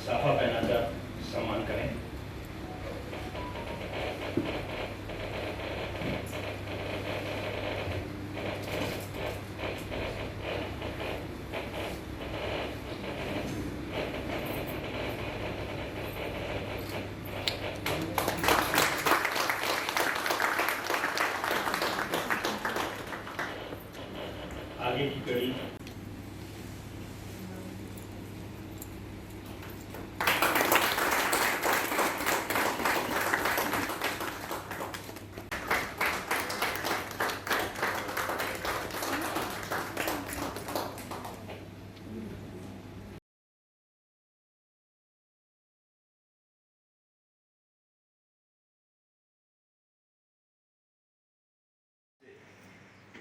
साफा पहनाकर सम्मान करें। आगे की कड़ी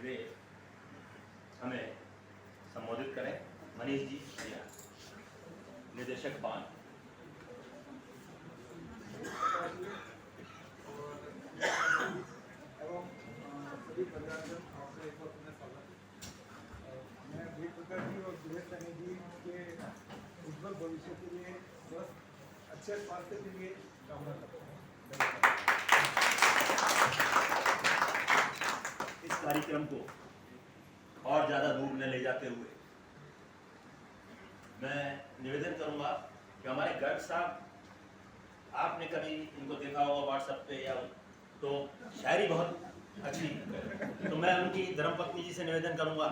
वे हमें संबोधित करें। मनीष जी, निर्देशक पान। सभी प्रजाजन आपसे एक बार पुनः स्वागत। मैं वीर प्रकाश जी और सुरेश सैनी जी के उज्जवल भविष्य के लिए स्वस्थ अच्छे स्वास्थ्य के लिए कामना करता हूँ। इस कार्यक्रम को और ज़्यादा दूर न ले जाते हुए मैं निवेदन करूंगा कि हमारे गर्ग साहब, आपने कभी इनको देखा होगा व्हाट्सएप पे या तो शायरी बहुत अच्छी, तो मैं उनकी धर्मपत्नी जी से निवेदन करूंगा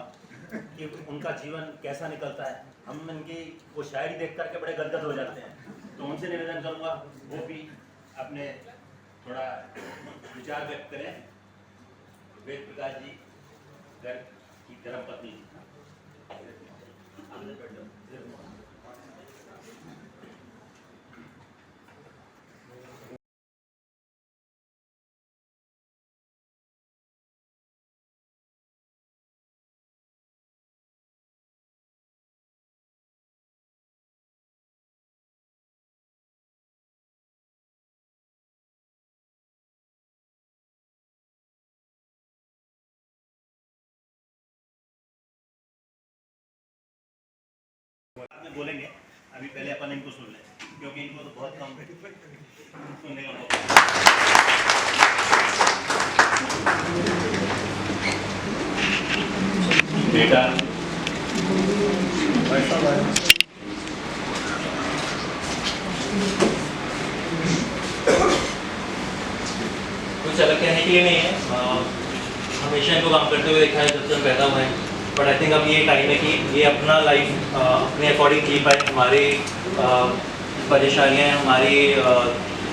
कि उनका जीवन कैसा निकलता है। हम इनकी वो शायरी देख करके बड़े गदगद हो जाते हैं, तो उनसे निवेदन करूंगा वो भी अपने थोड़ा विचार व्यक्त करें। वेद प्रकाश जी, गर्ग की धर्मपत्नी जी। में बोलेंगे, अभी पहले अपन इनको सुन लें क्योंकि इनको तो बहुत कम सुनने का मौका। बेटा कुछ अलग कहने के लिए नहीं है, हमेशा इनको काम करते हुए देखा है जब से हम पैदा हुए हैं। बट आई थिंक अब ये टाइम है कि ये अपना लाइफ अपने अकॉर्डिंग जी पाए। हमारी परेशानियाँ, हमारी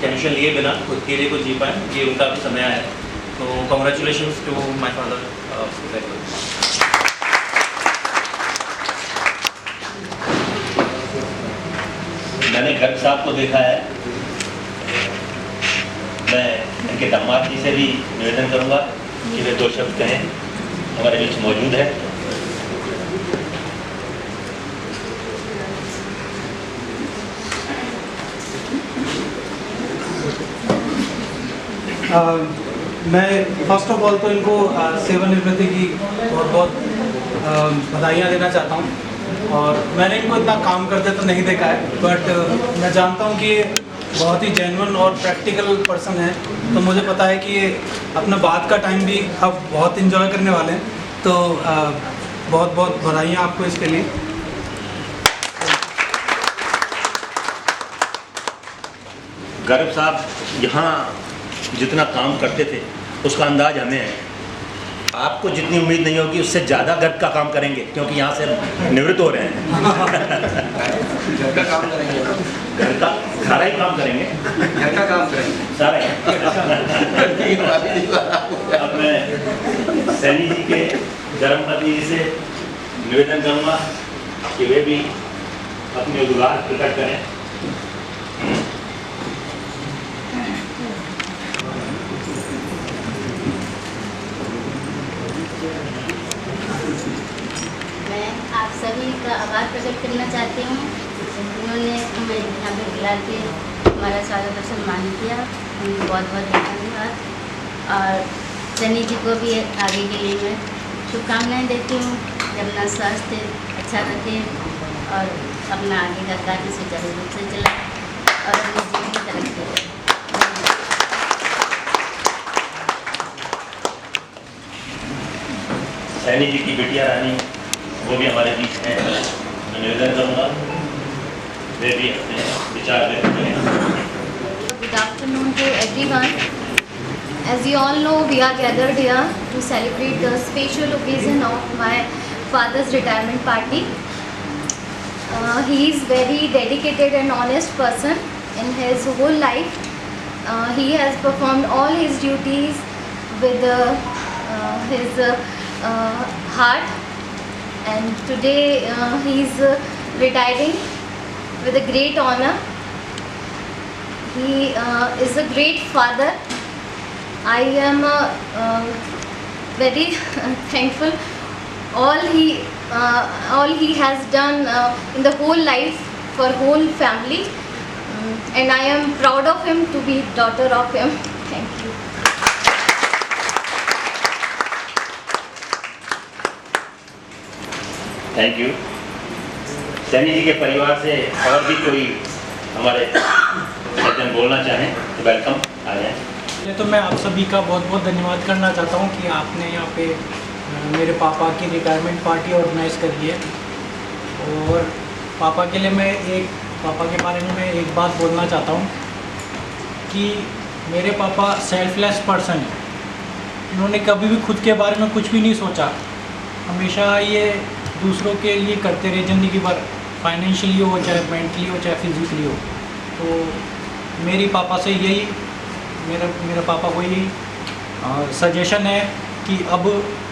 टेंशन लिए बिना खुद के लिए कुछ जी पाए, ये उनका भी समय आया है। तो कॉन्ग्रेचुलेशंस टू माय फादर। मैंने गर्ग साहब को देखा है, मैं इनके दामाद जी से भी निवेदन करूंगा कि वे दो शब्द कहें, हमारे बीच मौजूद है। मैं फर्स्ट ऑफ ऑल तो इनको सेवानिवृत्ति की बहुत बहुत बधाइयाँ देना चाहता हूँ। और मैंने इनको इतना काम करते तो नहीं देखा है, बट मैं जानता हूँ कि ये बहुत ही जेन्युइन और प्रैक्टिकल पर्सन है। तो मुझे पता है कि ये अपना बाद का टाइम भी अब बहुत इन्जॉय करने वाले हैं। तो बहुत बहुत बधाइयाँ आपको इसके लिए। गर्ग साहब यहाँ जितना काम करते थे उसका अंदाज हमें है। आपको जितनी उम्मीद नहीं होगी उससे ज़्यादा गर्ग का काम करेंगे क्योंकि यहाँ से निवृत्त हो रहे हैं। घर का काम करेंगे, घर का सारा ही काम करेंगे, घर का काम करेंगे सारा ही। अब मैं सैनी जी के धर्मपत्नी जी से निवेदन करूँगा कि वे भी अपने उद्गार प्रकट करें। मैं आप सभी का आभार प्रकट करना चाहती हूँ। उन्होंने हमें यहाँ पे बुला के हमारा स्वागत और सम्मान किया, उनको बहुत बहुत धन्यवाद। और सनी जी को भी आगे के लिए मैं शुभकामनाएँ देती हूँ कि अपना स्वास्थ्य अच्छा रखें और अपना आगे का कार्य सुचारू रूप से चलाएं और अपने जीवन की तरक्की करें। सैनी जी की बिटिया रानी वो भी हमारे बीच हैं। मैं निवेदन करूँगा वे भी अपने विचार व्यक्त करें। Good afternoon to everyone. As you all know, we are gathered here to celebrate the special occasion of my father's retirement party. He is very dedicated and honest person in his whole life. He has performed all his duties with his heart, and today he is retiring with a great honor. He is a great father. I am very thankful all he has done in the whole life for whole family, and I am proud of him to be daughter of him. Thank you. Thank you. Saini ji के परिवार से और भी कोई हमारे सज्जन बोलना चाहें तो वेलकम, आ जाएं। पहले तो मैं आप सभी का बहुत बहुत धन्यवाद करना चाहता हूँ कि आपने यहाँ पे मेरे पापा की रिटायरमेंट पार्टी ऑर्गेनाइज़ करी है। और पापा के बारे में मैं एक बात बोलना चाहता हूँ कि मेरे पापा सेल्फलेस पर्सन हैं। इन्होंने कभी भी खुद के बारे में कुछ भी नहीं सोचा, हमेशा ये दूसरों के लिए करते रहे ज़िंदगी भर, फाइनेंशियली हो चाहे मेंटली हो चाहे फिजिकली हो। तो मेरी पापा से यही मेरा पापा को यही सजेशन है कि अब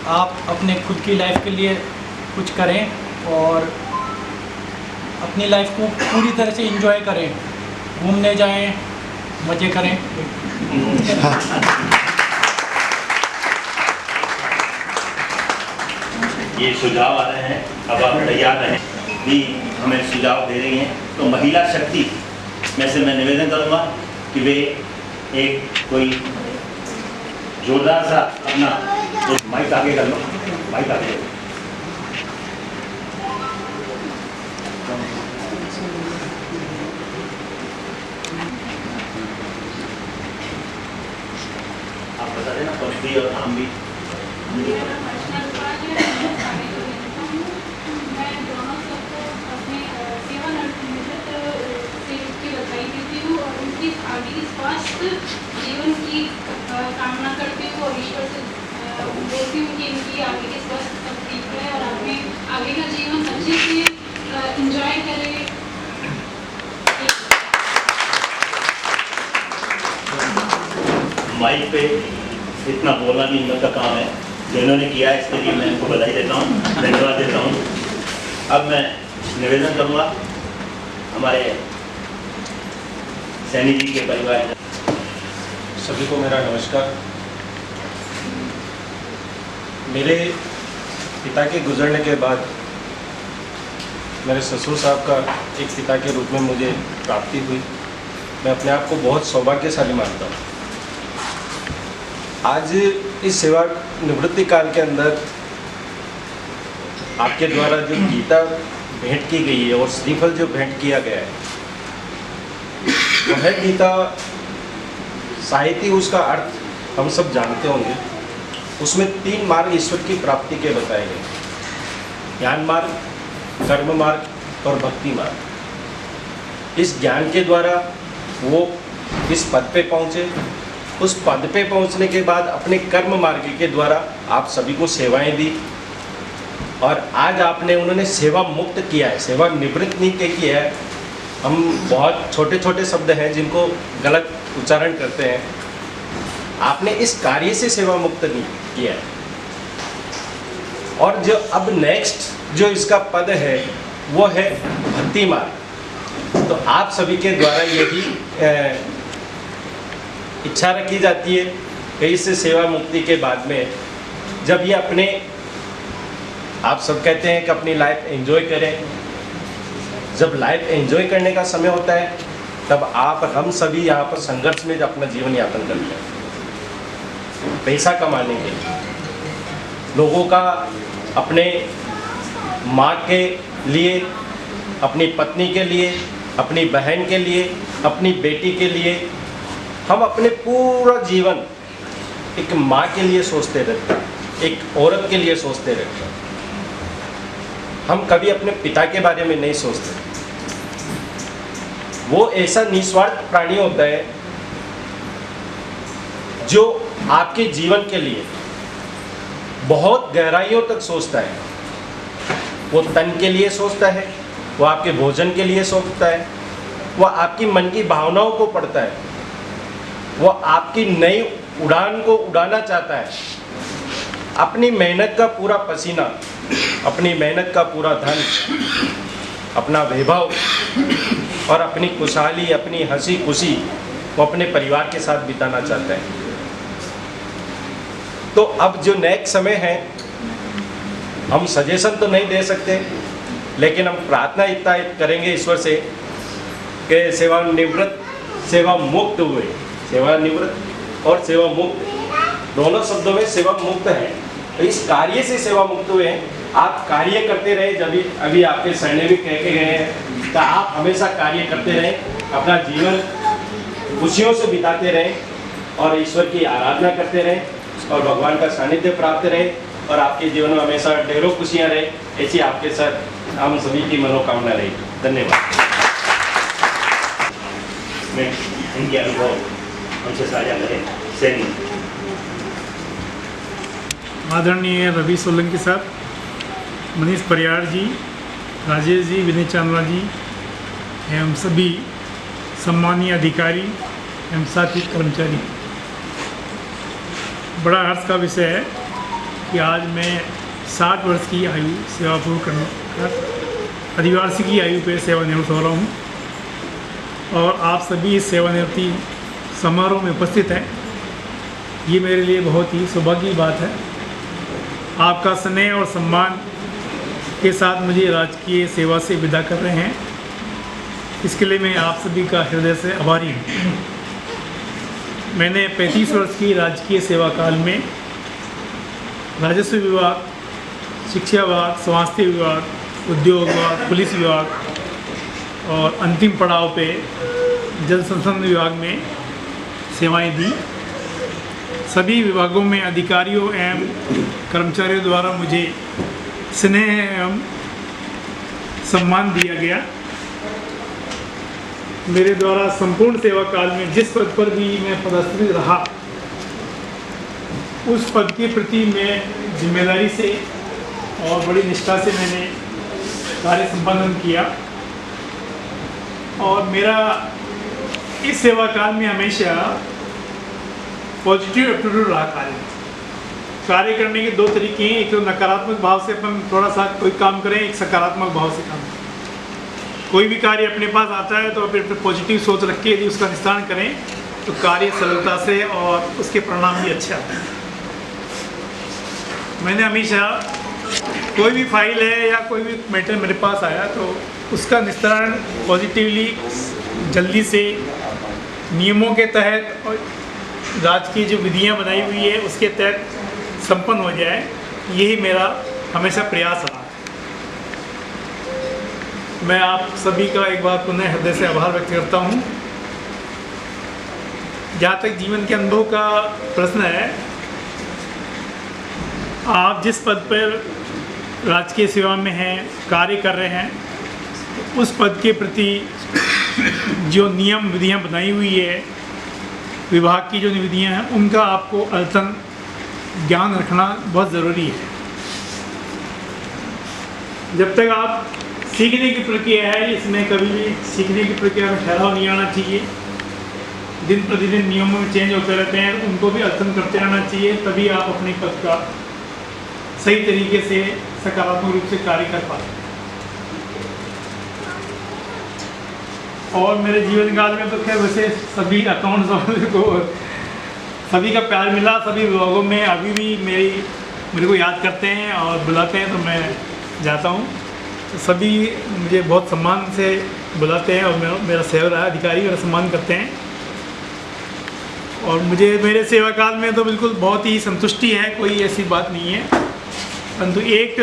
आप अपने खुद की लाइफ के लिए कुछ करें और अपनी लाइफ को पूरी तरह से एंजॉय करें, घूमने जाएं, मज़े करें। ये सुझाव आ रहे हैं, अब आप तैयार रहें भी हमें सुझाव दे रही हैं। तो महिला शक्ति में से मैं निवेदन करूँगा कि वे एक कोई जोरदार सा अपना माइक आगे कर लो, माइक आगे कर लो। आप बता देना पद भी और नाम भी। आगे की स्वास्थ्य जीवन की कामना करती हूँ और ईश्वर से बोलती हूँ कि इनकी आगे की स्वास्थ्य सब ठीक है और अपने आगे का जीवन अच्छे से एंजॉय करें। माइक पे इतना बोलना भी इनका काम है, जो इन्होंने किया है इसके लिए मैं इनको बधाई देता हूँ, धन्यवाद देता हूँ। अब मैं निवेदन करूँगा हमारे सैनी जी के परिवार। सभी को मेरा नमस्कार। मेरे पिता के गुजरने के बाद मेरे ससुर साहब का एक पिता के रूप में मुझे प्राप्ति हुई। मैं अपने आप को बहुत सौभाग्यशाली मानता हूँ। आज इस सेवा निवृत्ति काल के अंदर आपके द्वारा जो गीता भेंट की गई है और श्रीफल जो भेंट किया गया है, वह गीता साहित्य, उसका अर्थ हम सब जानते होंगे। उसमें 3 मार्ग ईश्वर की प्राप्ति के बताए गए, ज्ञान मार्ग, कर्म मार्ग और भक्ति मार्ग। इस ज्ञान के द्वारा वो इस पद पे पहुँचे, उस पद पे पहुँचने के बाद अपने कर्म मार्ग के द्वारा आप सभी को सेवाएं दी और आज उन्होंने सेवा मुक्त किया है, सेवा निवृत्त नहीं किया है। हम बहुत छोटे छोटे शब्द हैं जिनको गलत उच्चारण करते हैं। आपने इस कार्य से सेवा मुक्त नहीं किया है। और जो अब नेक्स्ट जो इसका पद है वो है भक्ति मार्ग। तो आप सभी के द्वारा यही इच्छा रखी जाती है कि इससे सेवा मुक्ति के बाद में जब ये अपने, आप सब कहते हैं कि अपनी लाइफ एंजॉय करें, जब लाइफ एंजॉय करने का समय होता है तब हम सभी यहाँ पर संघर्ष में अपना जीवन यापन करते हैं। पैसा कमाने के लिए लोगों का अपने माँ के लिए, अपनी पत्नी के लिए, अपनी बहन के लिए, अपनी बेटी के लिए, हम अपने पूरा जीवन एक माँ के लिए सोचते रहते हैं, एक औरत के लिए सोचते रहते हैं। हम कभी अपने पिता के बारे में नहीं सोचते। वो ऐसा निस्वार्थ प्राणी होता है जो आपके जीवन के लिए बहुत गहराइयों तक सोचता है। वो तन के लिए सोचता है, वो आपके भोजन के लिए सोचता है, वो आपकी मन की भावनाओं को पढ़ता है, वो आपकी नई उड़ान को उड़ाना चाहता है। अपनी मेहनत का पूरा पसीना, अपनी मेहनत का पूरा धन, अपना वैभव और अपनी खुशहाली, अपनी हंसी खुशी वो अपने परिवार के साथ बिताना चाहता है। तो अब जो नेक्स्ट समय है, हम सजेशन तो नहीं दे सकते, लेकिन हम प्रार्थना इतना करेंगे ईश्वर से कि सेवानिवृत्त सेवा मुक्त हुए। सेवानिवृत्त और सेवा मुक्त दोनों शब्दों में सेवा मुक्त है। तो इस कार्य से सेवा मुक्त हुए हैं। आप कार्य करते रहे, जब अभी आपके सरने भी कह के गए हैं, तो आप हमेशा कार्य करते रहें, अपना जीवन खुशियों से बिताते रहें और ईश्वर की आराधना करते रहें और भगवान का सानिध्य प्राप्त रहे और आपके जीवन में हमेशा ढेरों खुशियाँ रहे। ऐसी आपके साथ हम सभी की मनोकामना रही। धन्यवाद। मैं इनके अनुभव हमसे साझा करें। सैनी। आदरणीय रवि सोलंकी साहब, मनीष परियार जी, राजेश जी, विनय चांदला जी एवं सभी सम्मानीय अधिकारी एवं साथी कर्मचारी, बड़ा हर्ष का विषय है कि आज मैं 60 वर्ष की आयु सेवा पूर्ण करने कर अधिवासी की आयु पर सेवानिवृत्त हो रहा हूँ और आप सभी इस सेवानिवृत्ति समारोह में उपस्थित हैं। ये मेरे लिए बहुत ही सौभाग्य की बात है। आपका स्नेह और सम्मान के साथ मुझे राजकीय सेवा से विदा कर रहे हैं, इसके लिए मैं आप सभी का हृदय से आभारी हूँ। मैंने 35 वर्ष की राजकीय सेवा काल में राजस्व विभाग, शिक्षा विभाग, स्वास्थ्य विभाग, उद्योग विभाग, पुलिस विभाग और अंतिम पड़ाव पे जल संसाधन विभाग में सेवाएं दी। सभी विभागों में अधिकारियों एवं कर्मचारियों द्वारा मुझे स्नेह एवं सम्मान दिया गया। मेरे द्वारा संपूर्ण सेवा काल में जिस पद पर भी मैं पदस्थित रहा, उस पद के प्रति मैं जिम्मेदारी से और बड़ी निष्ठा से मैंने कार्य संपादन किया और मेरा इस सेवा काल में हमेशा पॉजिटिव एटीट्यूड रहा। कार्य करने के दो तरीके हैं, एक तो नकारात्मक भाव से अपन थोड़ा सा कोई काम करें, एक सकारात्मक भाव से काम करें। कोई भी कार्य अपने पास आता है तो फिर पॉजिटिव सोच रख के यदि उसका निस्तारण करें तो कार्य सरलता से और उसके परिणाम भी अच्छे आते हैं। मैंने हमेशा कोई भी फाइल है या कोई भी मैटर मेरे पास आया तो उसका निस्तारण पॉजिटिवली, जल्दी से, नियमों के तहत और राज्य की जो विधियां बनाई हुई है उसके तहत संपन्न हो जाए, यही मेरा हमेशा प्रयास रहा। मैं आप सभी का एक बार पुनः हृदय से आभार व्यक्त करता हूँ। जहाँ तक जीवन के अनुभव का प्रश्न है, आप जिस पद पर राजकीय सेवा में हैं, कार्य कर रहे हैं, उस पद के प्रति जो नियम विधियाँ बनाई हुई है, विभाग की जो विधियाँ हैं, उनका आपको अद्यतन ज्ञान रखना बहुत ज़रूरी है। जब तक आप सीखने की प्रक्रिया है, इसमें कभी भी सीखने की प्रक्रिया में ठहराव नहीं आना चाहिए। दिन प्रतिदिन नियमों में चेंज होते रहते हैं, उनको भी अध्ययन करते रहना चाहिए, तभी आप अपने पद का सही तरीके से सकारात्मक रूप से कार्य कर पाते हैं। और मेरे जीवन काल में तो खैर वैसे सभी अकाउंट्स को सभी का प्यार मिला। सभी विभागों में अभी भी मेरे को याद करते हैं और बुलाते हैं तो मैं जाता हूँ। तो सभी मुझे बहुत सम्मान से बुलाते हैं और मेरा सेवा रहा, अधिकारी मेरा सम्मान करते हैं। और मुझे मेरे सेवा काल में तो बिल्कुल बहुत ही संतुष्टि है, कोई ऐसी बात नहीं है। परंतु एक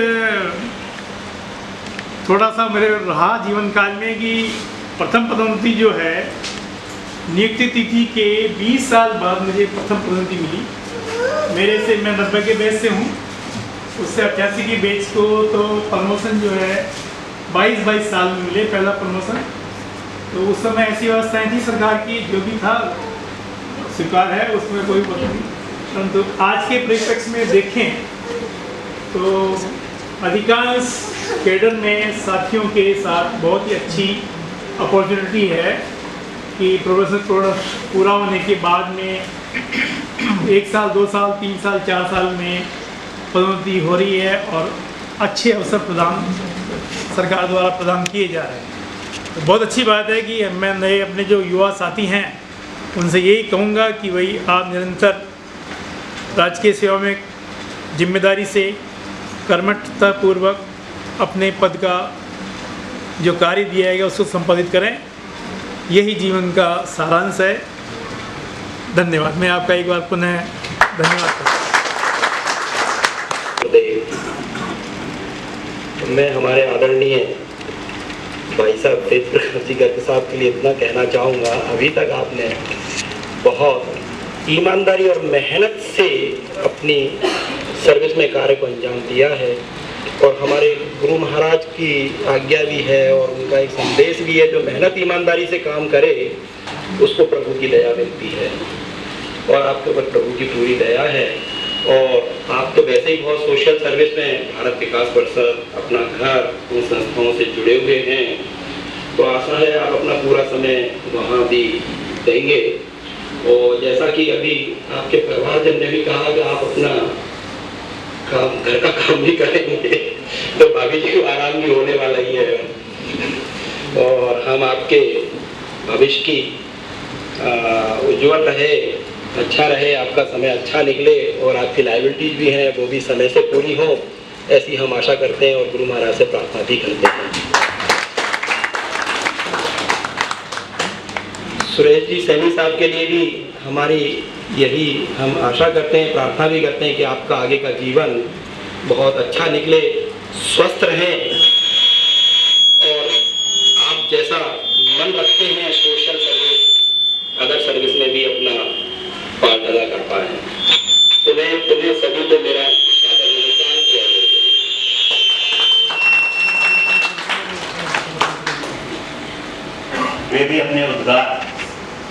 थोड़ा सा मेरे रहा जीवन काल में कि प्रथम पदोन्नति जो है नियुक्ति तिथि के 20 साल बाद मुझे प्रथम पदोन्नति मिली। मेरे से मैं 90 के बैच से हूँ, उससे 88 की बैच को तो प्रमोशन जो है 22 साल में मिले, पहला प्रमोशन। तो उस समय ऐसी व्यवस्थाएं थी सरकार की, जो भी था स्वीकार है, उसमें कोई बात नहीं। परंतु आज के परिप्रेक्ष्य में देखें तो अधिकांश कैडर में साथियों के साथ बहुत ही अच्छी अपॉर्चुनिटी है कि प्रोफेशनल पूरा होने के बाद में 1 साल 2 साल 3 साल 4 साल में पदोन्नति हो रही है और अच्छे अवसर प्रदान सरकार द्वारा प्रदान किए जा रहे हैं। तो बहुत अच्छी बात है कि मैं नए अपने जो युवा साथी हैं उनसे यही कहूँगा कि भाई आप निरंतर राजकीय सेवा में जिम्मेदारी से कर्मठतापूर्वक अपने पद का जो कार्य दिया गया उसको संपादित करें, यही जीवन का सारांश है। धन्यवाद। मैं आपका एक बार पुनः धन्यवाद करता हूँ। मैं हमारे आदरणीय भाई साहब तेज प्रकाश जी गर्ग साहब के लिए इतना कहना चाहूँगा, अभी तक आपने बहुत ईमानदारी और मेहनत से अपनी सर्विस में कार्य को अंजाम दिया है और हमारे गुरु महाराज की आज्ञा भी है और उनका एक संदेश भी है, जो मेहनत ईमानदारी से काम करे उसको प्रभु की दया मिलती है और आपके ऊपर प्रभु की पूरी दया है। और आप तो वैसे ही बहुत सोशल सर्विस में भारत विकास परिषद, अपना घर, उन संस्थाओं से जुड़े हुए हैं, तो आशा है आप अपना पूरा समय वहाँ भी देंगे। और जैसा कि अभी आपके परिवारजन ने भी कहा कि आप अपना काम, घर का काम भी करेंगे, तो भाभी जी को आराम भी होने वाला ही है और हम आपके भविष्य की उज्जवल रहे, अच्छा रहे, आपका समय अच्छा निकले और आपकी लायबिलिटीज भी हैं वो भी समय से पूरी हो, ऐसी हम आशा करते हैं और गुरु महाराज से प्रार्थना भी करते हैं। सुरेश जी सैनी साहब के लिए भी हमारी यही हम आशा करते हैं, प्रार्थना भी करते हैं कि आपका आगे का जीवन बहुत अच्छा निकले, स्वस्थ रहें और आप जैसा मन रखते हैं सोशल सर्विस, अदर सर्विस में भी अपना पार्ट अदा कर पाए। तुम्हें सभी को मेरा सादर नमस्कार किया है। वे भी अपने उद्गार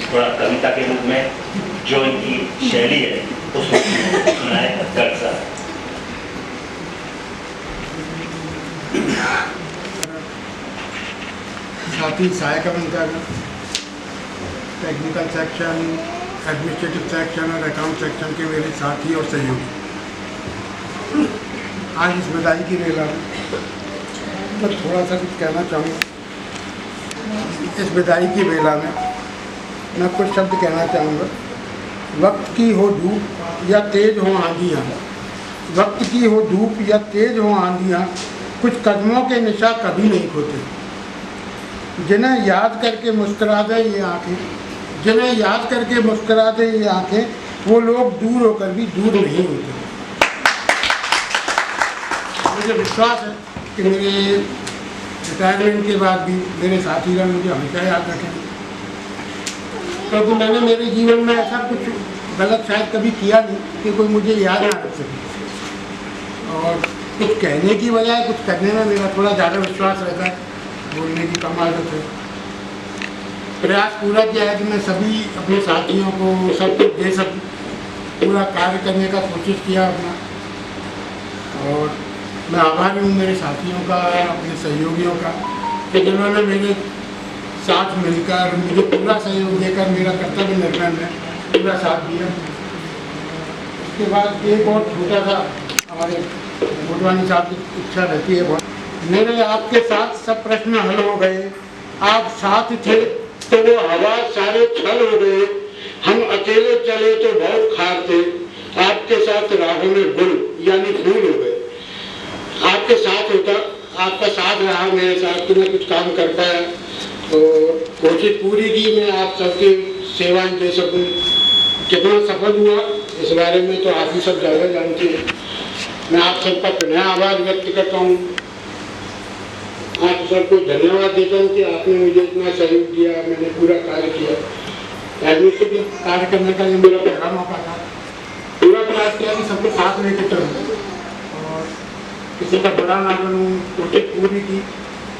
थोड़ा कविता के रूप में जो इनकी शैली है उसको सुनाए गर्ग साहब। साथी सहायक अभियंता, टेक्निकल सेक्शन, एडमिनिस्ट्रेटिव सेक्शन और अकाउंट सेक्शन के मेरे साथी और सहयोगी, आज इस बधाई की बेला में मैं थोड़ा सा कुछ कहना चाहूँगा। इस बधाई की बेला में मैं कुछ शब्द कहना चाहूँगा। वक्त की हो धूप या तेज हो आंधियाँ, वक्त की हो धूप या तेज हो आंधियाँ, कुछ कदमों के निशा कभी नहीं खोते। जिन्हें याद करके मुस्कुरा दे ये आँखें, जिन्हें याद करके मुस्कुरा दे ये आँखें, वो लोग दूर होकर भी दूर नहीं होते। मुझे विश्वास है कि मेरे रिटायरमेंट के बाद भी मेरे साथीगण मुझे हमेशा याद रखेंगे, क्योंकि मैंने मेरे जीवन में ऐसा कुछ गलत शायद कभी किया नहीं कि कोई मुझे याद ना रख सके। और कुछ कहने की बजाय कुछ करने में मेरा थोड़ा ज़्यादा विश्वास रहता है, बोलने की कम आदत है। प्रयास पूरा किया है कि मैं सभी अपने साथियों को सब कुछ दे सकूँ, पूरा कार्य करने का कोशिश किया अपना। और मैं आभारी हूँ मेरे साथियों का, अपने सहयोगियों का, कि जिन्होंने मेरे साथ मिलकर मुझे पूरा सहयोग देकर मेरा कर्तव्य निर्वहन में पूरा साथ दिया। उसके बाद एक और छोटा सा हमारे मोटवानी साहब की इच्छा रहती है बहुत, मेरे आपके साथ सब प्रश्न हल हो गए, आप साथ थे तो वो हवा सारे छल हो गए, हम अकेले चले तो बहुत खार थे, आपके साथ राहों में गुल यानी फूल हो गए। आपके साथ होता, आपका साथ रहा मेरे साथ, तो मैं कुछ काम कर पाया, तो कोशिश पूरी की मैं आप सबकी सेवाएं दे सकूं। कितना सफल हुआ इस बारे में तो आप ही सब ज़्यादा जानते हैं। मैं आप सबका पुनः आभार व्यक्त करता हूँ आप सबको धन्यवाद देता हूँ कि आपने मुझे इतना सहयोग दिया, मैंने पूरा कार्य किया। एडमिनिस्ट्रेटिव कार्य करने का ये मेरा पहला मौका था। पूरा प्रयास किया कि सबको साथ लेके चलूँ और किसी का बड़ा ना बनूँ, कोशिश पूरी की,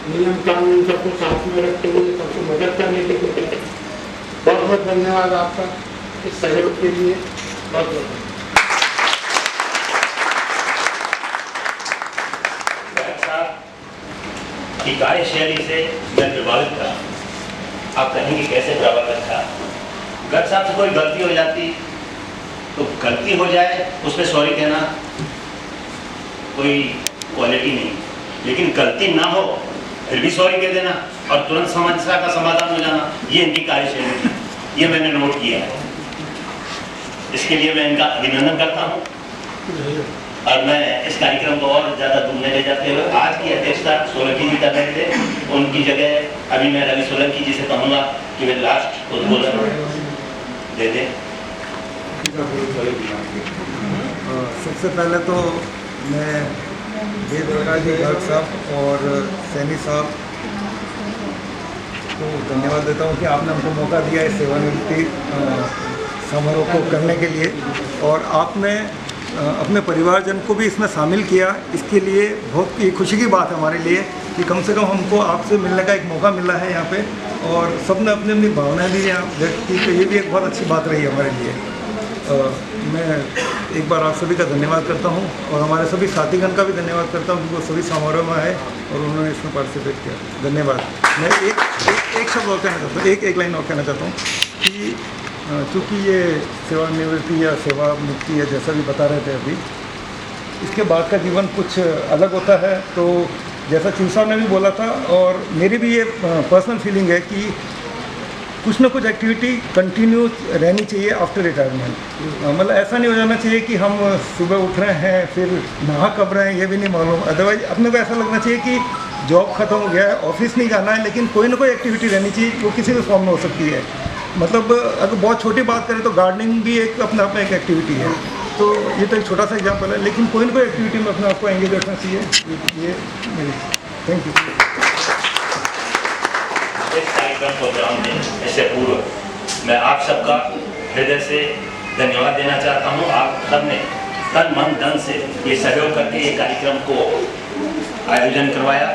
नियम कानून सबको साथ में रखते हुए सबको मदद करने की कोशिश। बहुत बहुत धन्यवाद आपका इस सहयोग के लिए। बहुत बहुत की कार्यशैली से मैं प्रभावित था। आप कहेंगे कैसे प्रभावित था? गर्ग साहब से कोई गलती हो जाती तो गलती हो जाए उसमें सॉरी कहना कोई क्वालिटी नहीं, लेकिन गलती ना हो फिर भी सॉरी कह देना और तुरंत समस्या का समाधान हो जाना, ये इनकी कार्यशैली थी। ये मैंने नोट किया है। इसके लिए मैं इनका अभिनंदन करता हूँ। और मैं इस कार्यक्रम को और ज़्यादा दूर ले जाते हुए आज की अध्यक्षता सोलंकी जी कर रहे थे, उनकी जगह अभी मैं रवि सोलंकी जी से कहूँगा कि वे लास्ट उद्बोधन दे दें। सबसे पहले तो मैं वेद प्रकाश जी गर्ग साहब और सैनी साहब को धन्यवाद देता हूँ कि आपने हमको मौका दिया इस सेवानिवृत्ति समारोह को करने के लिए, और आपने अपने परिवारजन को भी इसमें शामिल किया। इसके लिए बहुत ही खुशी की बात है हमारे लिए कि कम से कम हमको आपसे मिलने का एक मौका मिला है यहाँ पे, और सबने अपनी अपनी भावनाएं भी यहाँ व्यक्त की, तो ये भी एक बहुत अच्छी बात रही है हमारे लिए। मैं एक बार आप सभी का धन्यवाद करता हूँ और हमारे सभी साथीगण का भी धन्यवाद करता हूँ कि वो सभी समारोह में आए और उन्होंने इसमें पार्टिसिपेट किया। धन्यवाद। मैं एक शब्द और कहना चाहता हूँ, एक लाइन और कहना चाहता हूँ कि चूँकि ये सेवानिवृत्ति या सेवा मुक्ति या जैसा भी बता रहे थे अभी, इसके बाद का जीवन कुछ अलग होता है। तो जैसा चिंग साहब ने भी बोला था और मेरी भी ये पर्सनल फीलिंग है कि कुछ ना कुछ एक्टिविटी कंटिन्यू रहनी चाहिए आफ्टर रिटायरमेंट। मतलब ऐसा नहीं हो जाना चाहिए कि हम सुबह उठ रहे हैं फिर नहा कब रहे हैं ये भी नहीं मालूम। अदरवाइज अपने को ऐसा लगना चाहिए कि जॉब खत्म हो गया है, ऑफिस नहीं जाना है, लेकिन कोई ना कोई एक्टिविटी रहनी चाहिए, वो किसी भी फॉर्म में हो सकती है। मतलब अगर बहुत छोटी बात करें तो गार्डनिंग भी एक अपने आप में एक एक्टिविटी है। तो ये तो एक छोटा सा एग्जांपल है, लेकिन कोई ना कोई एक्टिविटी में अपने आप को एंगेज रखना चाहिए। ये मेरी थैंक यू। इस कार्यक्रम को अंजाम देने इससे पूर्व मैं आप सबका हृदय से धन्यवाद देना चाहता हूँ। आप सबने तन मन धन से ये सहयोग करके ये कार्यक्रम को आयोजन करवाया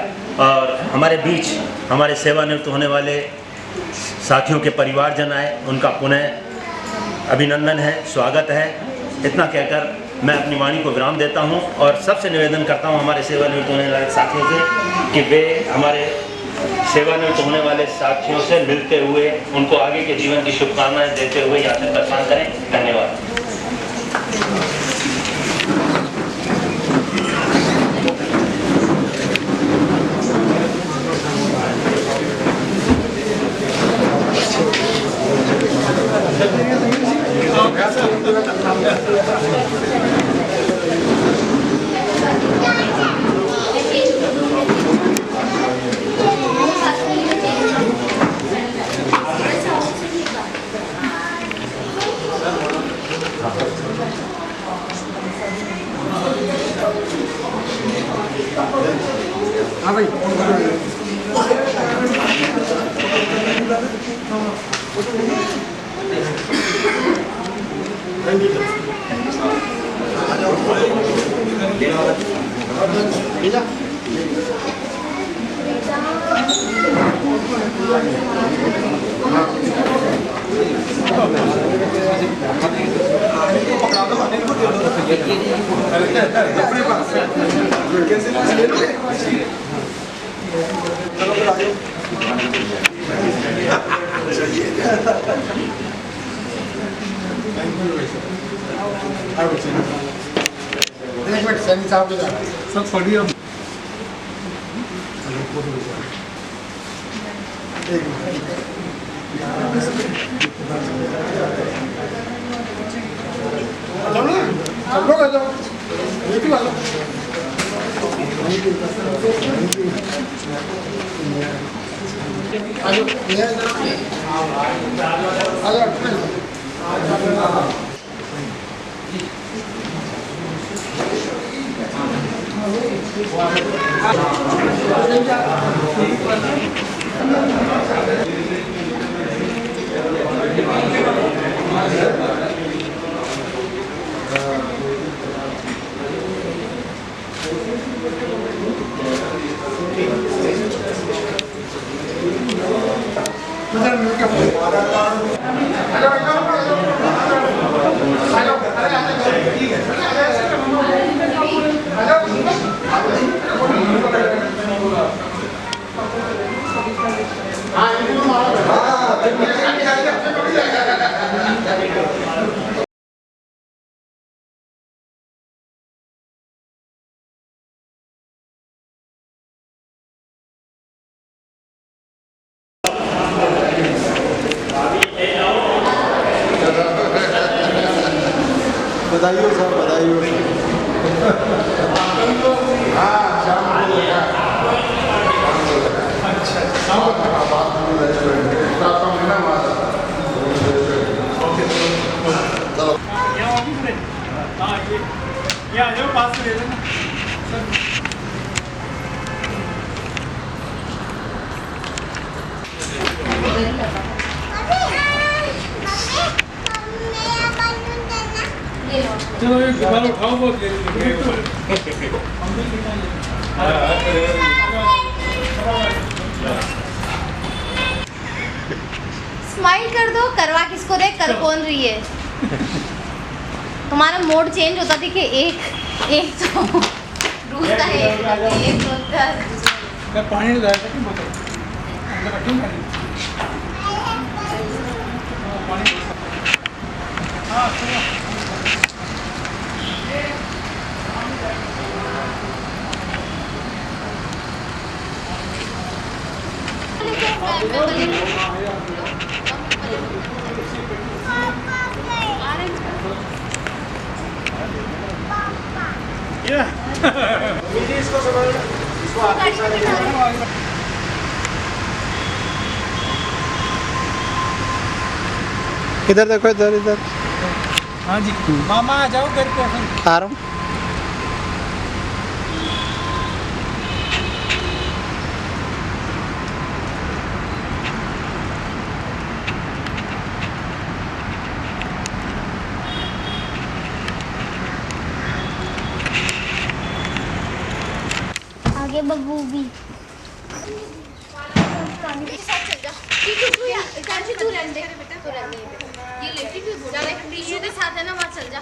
और हमारे बीच हमारे सेवानिवृत्त होने वाले साथियों के परिवारजन आए, उनका पुनः अभिनंदन है, स्वागत है। इतना कहकर मैं अपनी वाणी को विराम देता हूं और सबसे निवेदन करता हूं हमारे सेवानिवृत्त होने वाले साथियों से कि वे हमारे सेवानिवृत्त होने वाले साथियों से मिलते हुए उनको आगे के जीवन की शुभकामनाएं देते हुए यहाँ से प्रस्थान करें। धन्यवाद। हाँ भाई एक मिनट सैनी साहब के जाना सब पढ़िए। सब लोग आ जाओ, एक ही वाला बधाई हो सर, बधाई हो। ये आ जाओ पास में ले लेना चलो एक बार उठाओ बहुत ले स्माइल कर दो, करवा किसको रहे, कर कौन रही है। तुम्हारा मोड चेंज होता थी कि एक तो दूसरा है, एक होता है। मैं पानी ले जाया था कि बोतल अंदर रखूं पानी हाँ चलो इधर देखो, इधर इधर। हाँ जी मामा आ जाओ घर पे फिर। आ रहा हूँ। आगे बब्बू भी टिश्यू के साथ है ना, वहाँ चल जा।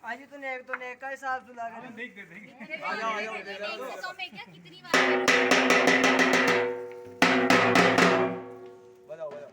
आज तूने का हिसाब सुना कर देख दे आ जाओ दे दो तो मैं क्या कितनी बार बजाओ बजाओ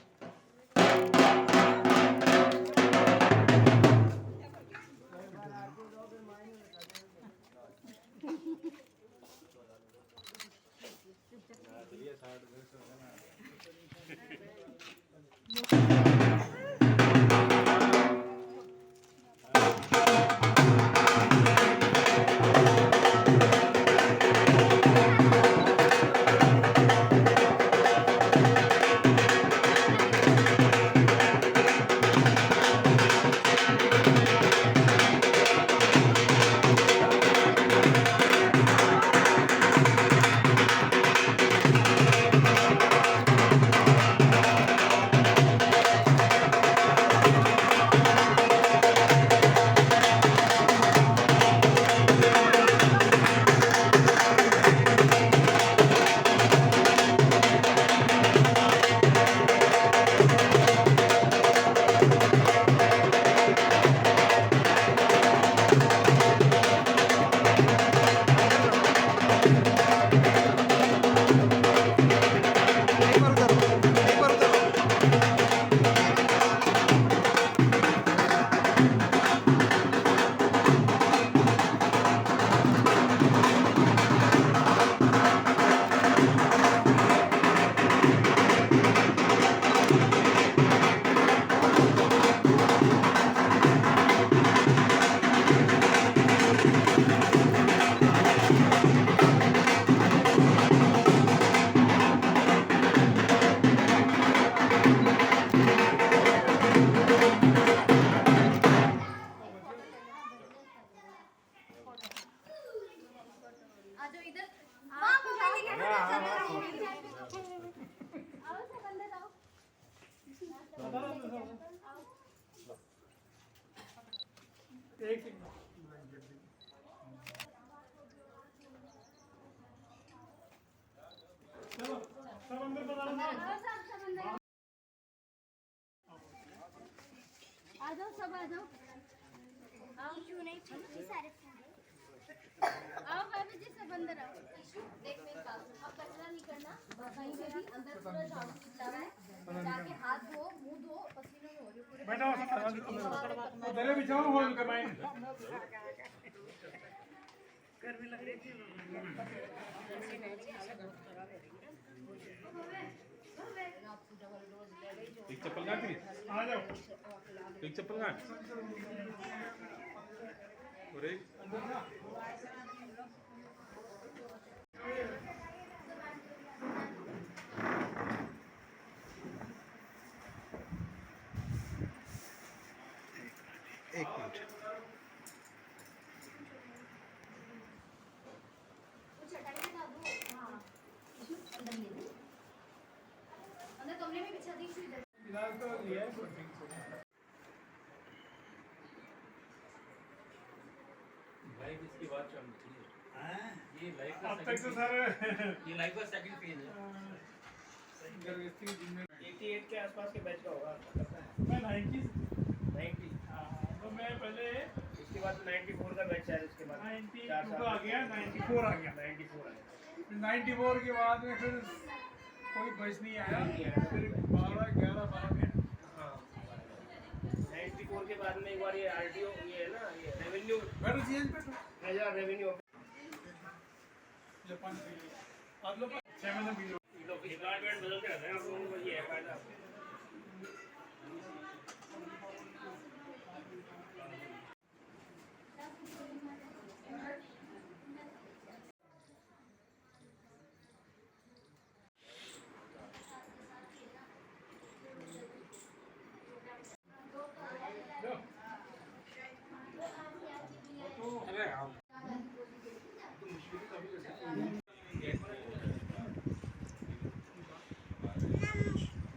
आ जाओ सब आ जाओ आओ क्यों नहीं सारे आओ भाभी जी सब अंदर आओ देख मेरी बात अब कचरा नहीं करना कहीं पे भी अंदर पूरा झाड़ू चिपला है जाके हाथ धो मुंह धो पसीने में हो रहे पूरे बैठो उधर बिछाओ होल के माइन गर्मी लग रही थी एक चप्पल काट आ जाओ एक चप्पल काट और एक मिनट अंदर कमरे में बिछा दी इधर फिलहाल तो लिया है लाइफ इसकी बात चलती है ये लाइफ का अब तक तो सर ये लाइफ का सेकंड फेज है 88 के आसपास के बैच का होगा मैं 90 तो मैं पहले इसके बाद 94 का बैच है उसके बाद 92 आ गया 94 आ गया 94 के बाद में फिर कोई बैच नहीं आया फिर 12 में 94 के बाद में एक बार ये आरटीओ ये है ना ये रेवेन्यू रेवेन्यू आप लोग 6 महीने डिपार्टमेंट बदलते रहते हैं आप लोगों को ये है फायदा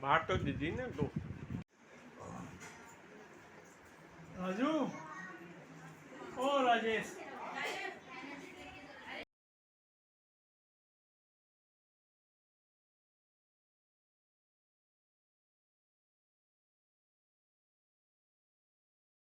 हाथ तो दीदी ने दो। राजू ओ राजेश